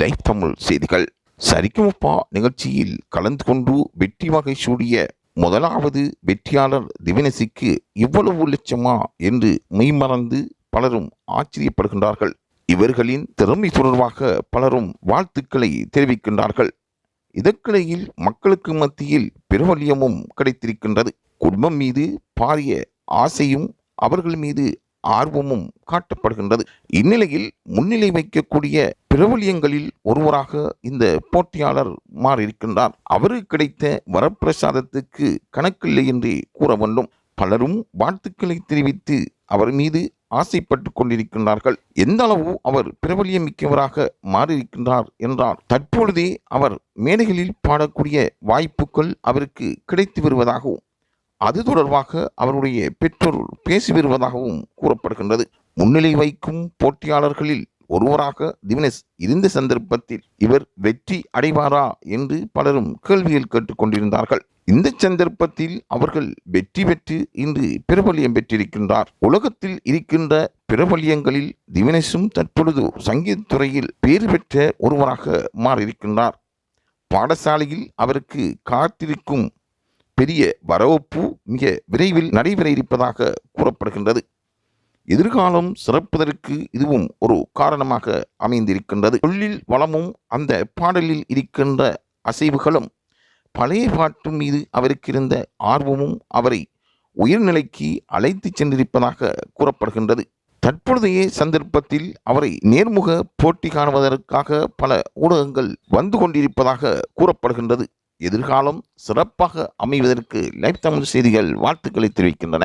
Live Tamil செய்திகள். சரிகமபா நிகழ்ச்சியில் கலந்து கொண்டு வெற்றி வகை சூடிய முதலாவது வெற்றியாளர் திவினேசுக்கு இவ்வளவு லட்சமா என்று மெய்மறந்து பலரும் ஆச்சரியப்படுகின்றார்கள். இவர்களின் திறமை தொடர்பாக பலரும் வாழ்த்துக்களை தெரிவிக்கின்றார்கள். இதற்கிடையில் மக்களுக்கு மத்தியில் பிரபல்யமும் கிடைத்திருக்கின்றது. குடும்பம் மீது பாரிய ஆசையும் அவர்கள் மீது ஆர்வமும் காட்டப்படுகின்றது. இந்நிலையில் முன்னிலை வைக்கக்கூடிய பிரபல்யங்களில் ஒருவராக இந்த போட்டியாளர் மாறியிருக்கின்றார். அவருக்கு கிடைத்த வரப்பிரசாதத்துக்கு கணக்கில்லை என்றே கூற வேண்டும். பலரும் வாழ்த்துக்களை தெரிவித்து அவர் மீது ஆசைப்பட்டு கொண்டிருக்கின்றார்கள். எந்த அளவு அவர் பிரபல்யம் மிக்கவராக மாறியிருக்கின்றார் என்றால், தற்பொழுதே அவர் மேடைகளில் பாடக்கூடிய வாய்ப்புகள் அவருக்கு கிடைத்து வருவதாகவும் அது தொடர்பாக அவருடைய பெற்றோர் பேசி வருவதாகவும் கூறப்படுகின்றது. முன்னிலை வைக்கும் போட்டியாளர்களில் ஒருவராக திவினேஷ் இருந்த சந்தர்ப்பத்தில் இவர் வெற்றி அடைவாரா என்று பலரும் கேள்விகள் கேட்டுக்கொண்டிருந்தார்கள். இந்த சந்தர்ப்பத்தில் அவர்கள் வெற்றி பெற்று இன்று பிரபல்யம் பெற்றிருக்கின்றார். உலகத்தில் இருக்கின்ற பிரபல்யங்களில் திவினேஷும் தற்பொழுது சங்கீதத்துறையில் பேறு பெற்ற ஒருவராக மாறியிருக்கின்றார். பாடசாலையில் அவருக்கு காத்திருக்கும் பெரிய வரவேற்பு மிக விரைவில் நடைபெற இருப்பதாக கூறப்படுகின்றது. எதிர்காலம் சிறப்பதற்கு இதுவும் ஒரு காரணமாக அமைந்திருக்கின்றது. சொல்லில் வளமும் அந்த பாடலில் இருக்கின்ற அசைவுகளும் பழைய பாட்டு மீது அவருக்கு இருந்த ஆர்வமும் அவரை உயர்நிலைக்கு அழைத்து சென்றிருப்பதாக கூறப்படுகின்றது. தற்பொழுதைய சந்தர்ப்பத்தில் அவரை நேர்முக போட்டி காணுவதற்காக பல ஊடகங்கள் வந்து கொண்டிருப்பதாக கூறப்படுகின்றது. எதிர்காலம் சிறப்பாக அமைவதற்கு லைவ் தமிழ் செய்திகள் வாழ்த்துக்களை தெரிவிக்கின்றன.